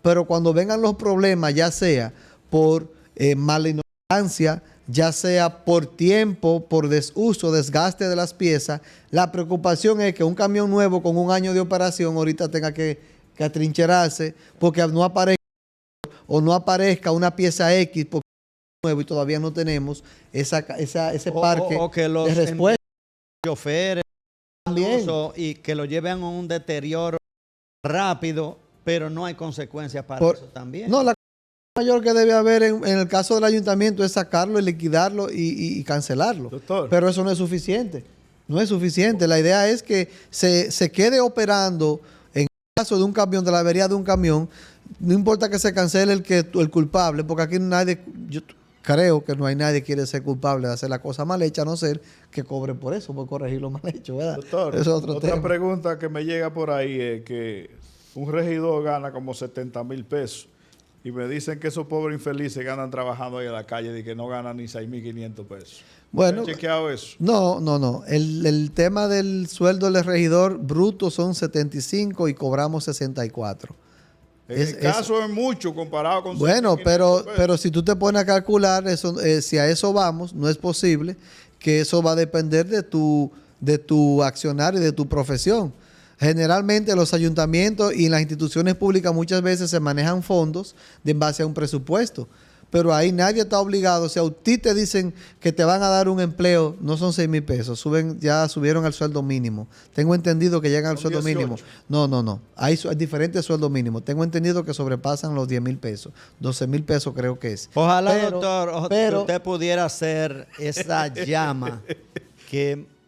Pero cuando vengan los problemas, ya sea por mala ignorancia, ya sea por tiempo, por desuso, desgaste de las piezas, la preocupación es que un camión nuevo con un año de operación ahorita tenga que atrincherarse porque no aparezca una pieza X porque es nuevo y todavía no tenemos ese parque o que los de respuesta. Choferes También. Y que lo lleven a un deterioro rápido, pero no hay consecuencias para eso también. No, la mayor que debe haber en el caso del ayuntamiento es sacarlo y liquidarlo y cancelarlo. Doctor. Pero eso no es suficiente. No es suficiente. La idea es que se quede operando en el caso de un camión, de la avería de un camión. No importa que se cancele el culpable, porque aquí yo creo que no hay nadie que quiere ser culpable de hacer la cosa mal hecha, a no ser que cobre por eso, por corregir lo mal hecho, ¿verdad? Doctor, eso es otra tema. Pregunta que me llega por ahí es que un regidor gana como 70,000 pesos. Y me dicen que esos pobres infelices ganan trabajando ahí en la calle y que no ganan ni 6,500 pesos. Bueno, ¿Han chequeado eso? No. El tema del sueldo del regidor bruto son 75 y cobramos 64. En el caso es mucho comparado con... Bueno, pero si tú te pones a calcular, eso, si a eso vamos, no es posible que eso va a depender de tu accionar y de tu profesión. Generalmente los ayuntamientos y las instituciones públicas muchas veces se manejan fondos en base a un presupuesto, pero ahí nadie está obligado. Si a ti te dicen que te van a dar un empleo, no son 6,000 pesos, ya subieron al sueldo mínimo. Tengo entendido que llegan al sueldo 18. mínimo. No. Hay diferentes sueldos mínimos. Tengo entendido que sobrepasan los 10,000 pesos. 12,000 pesos creo que es. Ojalá, doctor, que usted pudiera hacer esa llama que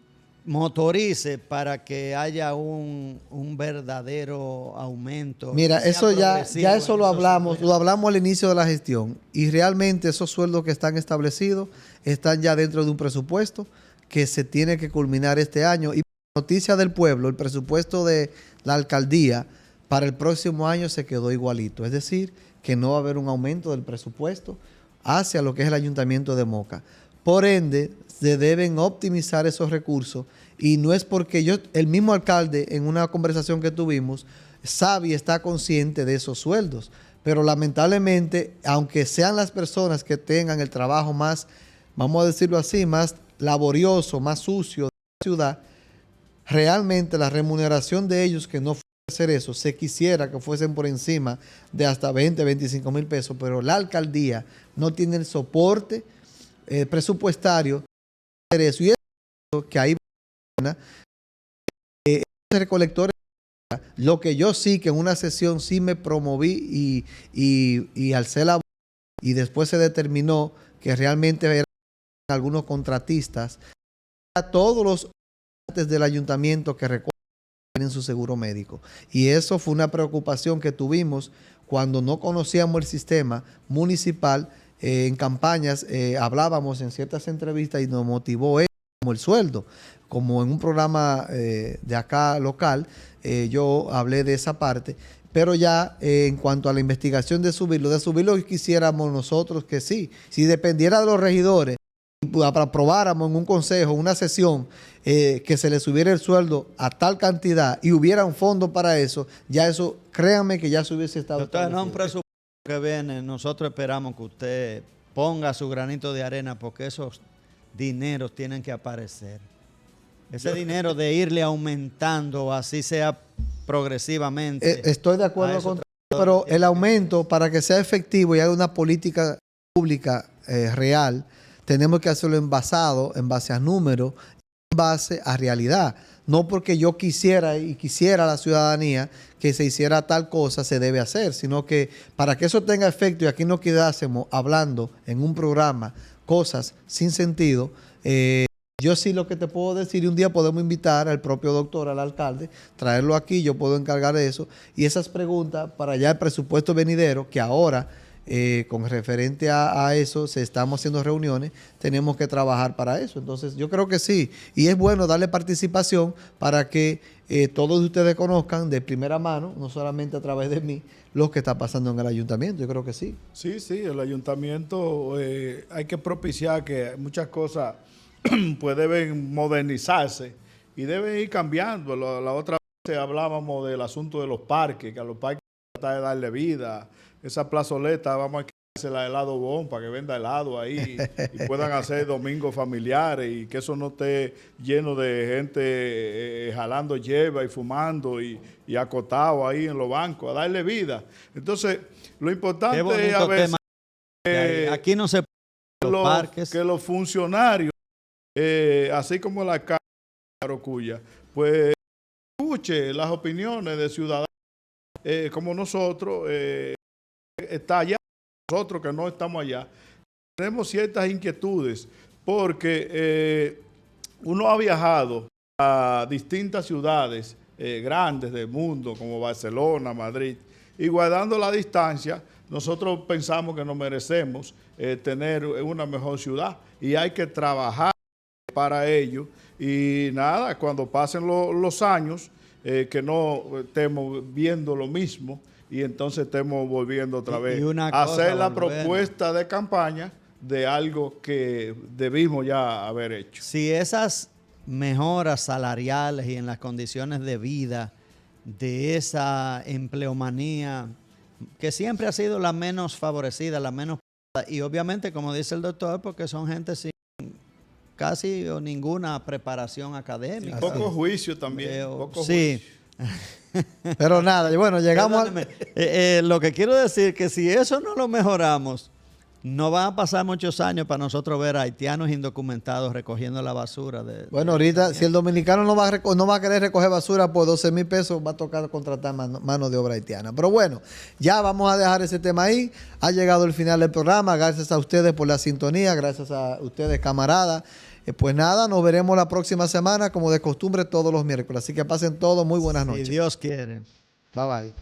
motorice para que haya un verdadero aumento. Mira, eso ya eso lo hablamos al inicio de la gestión y realmente esos sueldos que están establecidos están ya dentro de un presupuesto que se tiene que culminar este año. Y noticia del pueblo, el presupuesto de la alcaldía para el próximo año se quedó igualito, es decir, que no va a haber un aumento del presupuesto hacia lo que es el ayuntamiento de Moca. Por ende, se deben optimizar esos recursos y no es porque el mismo alcalde en una conversación que tuvimos sabe y está consciente de esos sueldos, pero lamentablemente, aunque sean las personas que tengan el trabajo más, vamos a decirlo así, más laborioso, más sucio de la ciudad, realmente la remuneración de ellos que no hacer eso, se quisiera que fuesen por encima de hasta 20, 25 mil pesos, pero la alcaldía no tiene el soporte presupuestario para eso. Y eso que ahí recolectores, lo que yo sí que en una sesión sí me promoví y alcé la voz y después se determinó que realmente eran algunos contratistas a todos los del ayuntamiento que recuerden en su seguro médico. Y eso fue una preocupación que tuvimos cuando no conocíamos el sistema municipal. En campañas hablábamos en ciertas entrevistas y nos motivó eso, como el sueldo. Como en un programa de acá local, yo hablé de esa parte. Pero ya en cuanto a la investigación de subirlo quisiéramos nosotros que sí. Si dependiera de los regidores, aprobáramos en un consejo, una sesión, que se le subiera el sueldo a tal cantidad y hubiera un fondo para eso, ya eso, créanme que ya se hubiese estado. Doctor, no un presupuesto que viene, nosotros esperamos que usted ponga su granito de arena porque esos dineros tienen que aparecer. Ese dinero de irle aumentando, así sea progresivamente. Estoy de acuerdo con, pero el aumento, para que sea efectivo y haya una política pública real, tenemos que hacerlo en base a números, en base a realidad. No porque yo quisiera la ciudadanía que se hiciera tal cosa, se debe hacer, sino que para que eso tenga efecto y aquí no quedásemos hablando en un programa cosas sin sentido, yo sí lo que te puedo decir, y un día podemos invitar al propio doctor, al alcalde, traerlo aquí, yo puedo encargar de eso, y esas preguntas para ya el presupuesto venidero, que ahora con referente a eso, se estamos haciendo reuniones, tenemos que trabajar para eso. Entonces, yo creo que sí. Y es bueno darle participación para que todos ustedes conozcan de primera mano, no solamente a través de mí, lo que está pasando en el ayuntamiento. Yo creo que sí. Sí, el ayuntamiento hay que propiciar que muchas cosas pues deben modernizarse y deben ir cambiando. La otra vez hablábamos del asunto de los parques, que a los parques hay que tratar de darle vida. Esa plazoleta vamos a quedársela helado bon para que venda helado ahí y puedan hacer domingos familiares y que eso no esté lleno de gente jalando hierba y fumando y acotado ahí en los bancos, a darle vida. Entonces, lo importante es a veces aquí no se los parques. Que los funcionarios, así como la Cámara de Yarocuya, pues escuche las opiniones de ciudadanos como nosotros. Está allá, nosotros que no estamos allá, tenemos ciertas inquietudes porque uno ha viajado a distintas ciudades grandes del mundo como Barcelona, Madrid, y guardando la distancia, nosotros pensamos que nos merecemos tener una mejor ciudad y hay que trabajar para ello. Y nada, cuando pasen los años, que no estemos viendo lo mismo, y entonces estemos volviendo otra vez a hacer la propuesta de campaña de algo que debimos ya haber hecho. Si esas mejoras salariales y en las condiciones de vida de esa empleomanía, que siempre ha sido la menos favorecida, la menos... Y obviamente, como dice el doctor, porque son gente sin casi o ninguna preparación académica. Sí, poco juicio también. Poco sí. Juicio. Pero nada, bueno, llegamos lo que quiero decir que si eso no lo mejoramos, no van a pasar muchos años para nosotros ver a haitianos indocumentados recogiendo la basura. Bueno, ahorita, si el dominicano no va a querer recoger basura por 12 mil pesos, va a tocar contratar mano de obra haitiana. Pero bueno, ya vamos a dejar ese tema ahí. Ha llegado el final del programa. Gracias a ustedes por la sintonía. Gracias a ustedes, camaradas. Pues nada, nos veremos la próxima semana, como de costumbre, todos los miércoles. Así que pasen todos muy buenas noches. Si Dios quiere. Bye bye.